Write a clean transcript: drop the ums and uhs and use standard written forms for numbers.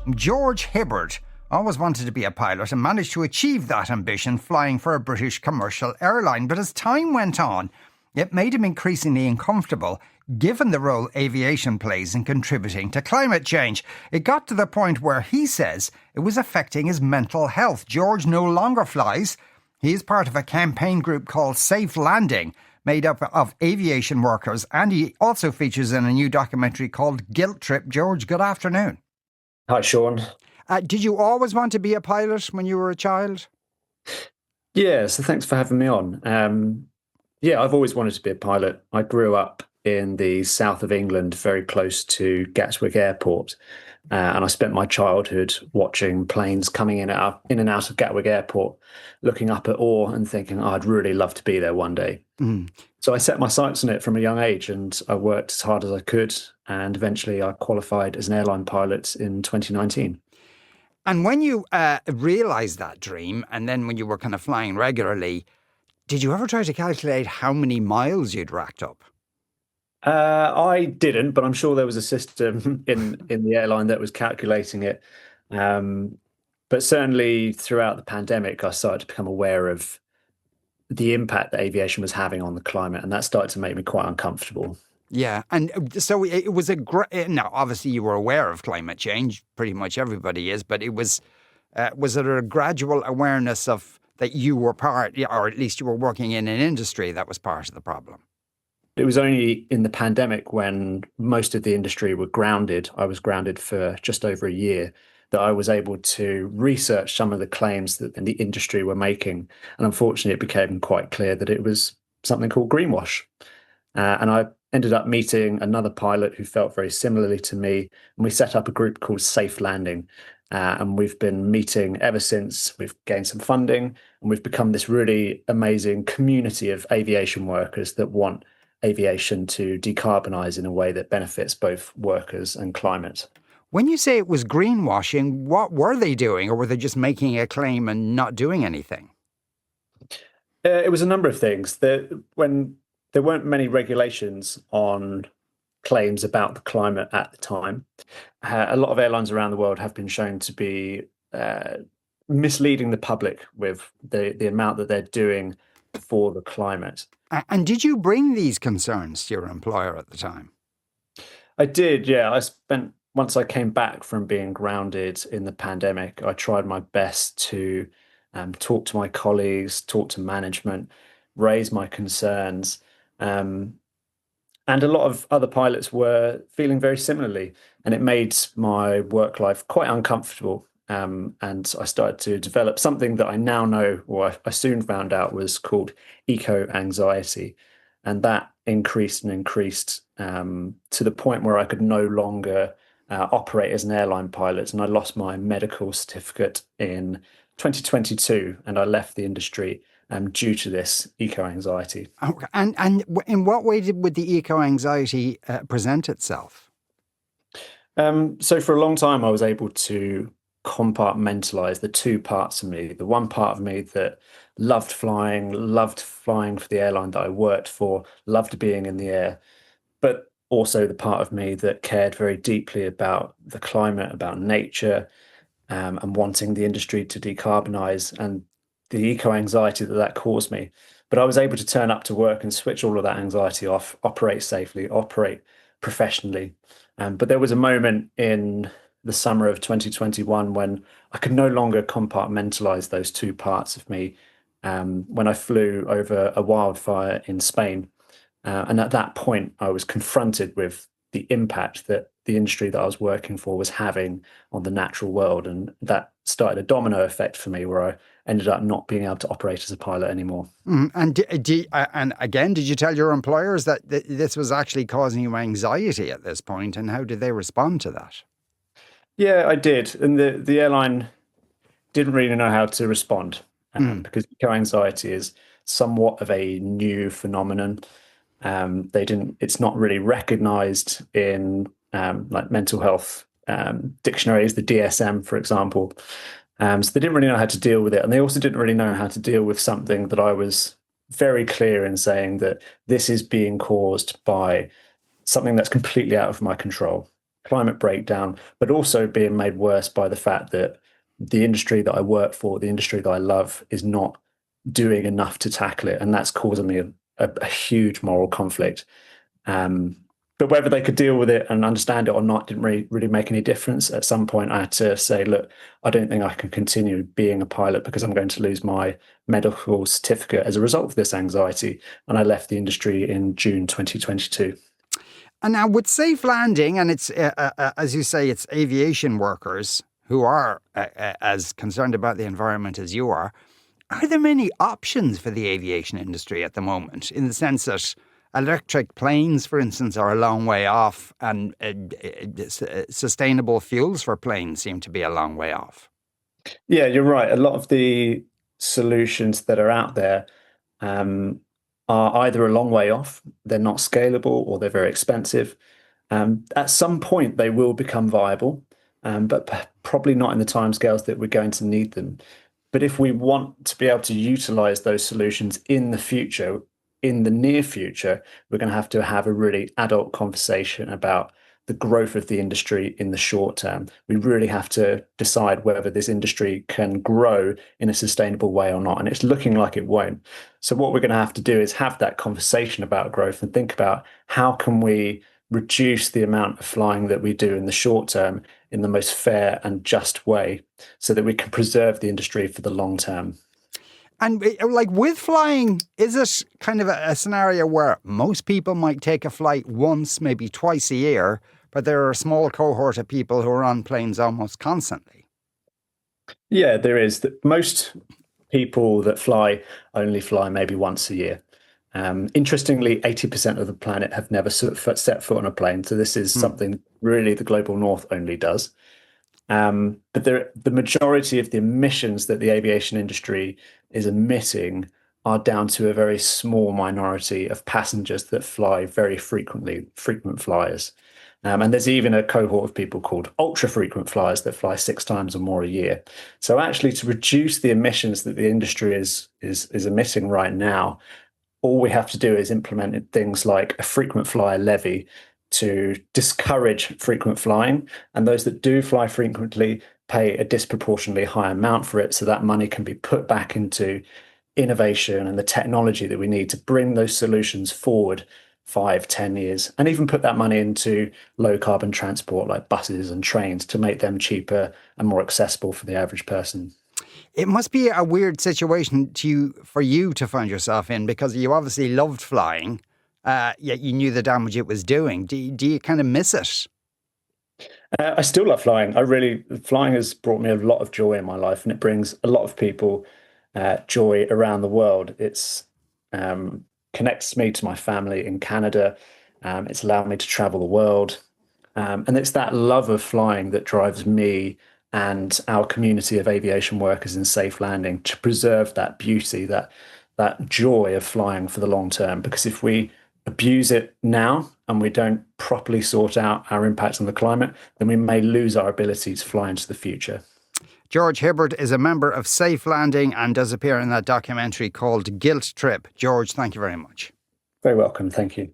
George Hibberd always wanted to be a pilot and managed to achieve that ambition flying for a British commercial airline. But as time went on, it made him increasingly uncomfortable given the role aviation plays in contributing to climate change. It got to the point where he says it was affecting his mental health. George no longer flies. He is part of a campaign group called Safe Landing, made up of aviation workers, and he also features in a new documentary called Guilt Trip. George, good afternoon. Hi, Sean. Did you always want to be a pilot when you were a child? Yeah, so thanks for having me on. I've always wanted to be a pilot. I grew up in the south of England, very close to Gatwick Airport, and I spent my childhood watching planes coming in and out of Gatwick Airport, looking up at awe and thinking, I'd really love to be there one day. So I set my sights on it from a young age, and I worked as hard as I could, and eventually I qualified as an airline pilot in 2019. And when you realised that dream, and then when you were kind of flying regularly, did you ever try to calculate how many miles you'd racked up? I didn't, but I'm sure there was a system in the airline that was calculating it. But certainly throughout the pandemic, I started to become aware of the impact that aviation was having on the climate, and that started to make me quite uncomfortable. Yeah, and so it was now, obviously you were aware of climate change, pretty much everybody is, but it was it a gradual awareness of that you were part, or at least you were working in an industry that was part of the problem? It was only in the pandemic, when most of the industry were grounded, I was grounded for just over a year, that I was able to research some of the claims that the industry were making. And unfortunately, it became quite clear that it was something called greenwash. And I ended up meeting another pilot who felt very similarly to me, and we set up a group called Safe Landing. And we've been meeting ever since. We've gained some funding, and we've become this really amazing community of aviation workers that want aviation to decarbonise in a way that benefits both workers and climate. When you say it was greenwashing, what were they doing, or were they just making a claim and not doing anything? It was a number of things. When there weren't many regulations on claims about the climate at the time, a lot of airlines around the world have been shown to be misleading the public with the amount that they're doing for the climate. And did you bring these concerns to your employer at the time? I did, yeah. Once I came back from being grounded in the pandemic, I tried my best to talk to my colleagues, talk to management, raise my concerns. And a lot of other pilots were feeling very similarly, and it made my work life quite uncomfortable. And I started to develop something that I now know, or I soon found out, was called eco-anxiety. And that increased and increased to the point where I could no longer operate as an airline pilot. And I lost my medical certificate in 2022, and I left the industry due to this eco-anxiety. Okay. And in what way would the eco-anxiety present itself? So for a long time, I was able to compartmentalize the two parts of me. The one part of me that loved flying for the airline that I worked for, loved being in the air, but also the part of me that cared very deeply about the climate, about nature, and wanting the industry to decarbonize, and the eco-anxiety that caused me. But I was able to turn up to work and switch all of that anxiety off, operate safely, operate professionally. But there was a moment in the summer of 2021 when I could no longer compartmentalize those two parts of me, when I flew over a wildfire in Spain. And at that point, I was confronted with the impact that the industry that I was working for was having on the natural world. And that started a domino effect for me, where I ended up not being able to operate as a pilot anymore. And again, did you tell your employers that this was actually causing you anxiety at this point, and how did they respond to that? Yeah, I did. And the airline didn't really know how to respond, because eco-anxiety is somewhat of a new phenomenon. It's not really recognized in like mental health dictionaries, the DSM, for example. So they didn't really know how to deal with it. And they also didn't really know how to deal with something that I was very clear in saying, that this is being caused by something that's completely out of my control. climate breakdown, but also being made worse by the fact that the industry that I work for, the industry that I love, is not doing enough to tackle it, and that's causing me a huge moral conflict. But whether they could deal with it and understand it or not didn't really make any difference. At some point, I had to say, look, I don't think I can continue being a pilot because I'm going to lose my medical certificate as a result of this anxiety. And I left the industry in June 2022. And now with safe landing, and it's, as you say, it's aviation workers who are as concerned about the environment as you are there many options for the aviation industry at the moment, in the sense that electric planes, for instance, are a long way off, and sustainable fuels for planes seem to be a long way off? Yeah, you're right. A lot of the solutions that are out there are either a long way off, they're not scalable, or they're very expensive. At some point, they will become viable, but probably not in the timescales that we're going to need them. But if we want to be able to utilize those solutions in the future, in the near future, we're going to have a really adult conversation about the growth of the industry in the short term. We really have to decide whether this industry can grow in a sustainable way or not. And it's looking like it won't. So what we're going to have to do is have that conversation about growth and think about how can we reduce the amount of flying that we do in the short term in the most fair and just way so that we can preserve the industry for the long term. And like with flying, is it kind of a scenario where most people might take a flight once, maybe twice a year, but there are a small cohort of people who are on planes almost constantly? Yeah, there is. Most people that fly only fly maybe once a year. Interestingly, 80% of the planet have never set foot on a plane. So this is something really the global north only does. But the majority of the emissions that the aviation industry is emitting are down to a very small minority of passengers that fly very frequently, frequent flyers. And there's even a cohort of people called ultra frequent flyers that fly 6 times or more a year. So actually, to reduce the emissions that the industry is emitting right now, all we have to do is implement things like a frequent flyer levy to discourage frequent flying. And those that do fly frequently pay a disproportionately high amount for it. So that money can be put back into innovation and the technology that we need to bring those solutions forward 5, 10 years, and even put that money into low carbon transport like buses and trains to make them cheaper and more accessible for the average person. It must be a weird situation for you to find yourself in, because you obviously loved flying, yet you knew the damage it was doing. Do you kind of miss it? I still love flying. Flying has brought me a lot of joy in my life, and it brings a lot of people joy around the world. It's connects me to my family in Canada. It's allowed me to travel the world. And it's that love of flying that drives me and our community of aviation workers in safe landing to preserve that beauty, that joy of flying for the long term. Because if we abuse it now and we don't properly sort out our impact on the climate, then we may lose our ability to fly into the future. George Hibberd is a member of Safe Landing and does appear in that documentary called Guilt Trip. George, thank you very much. Very welcome. Thank you.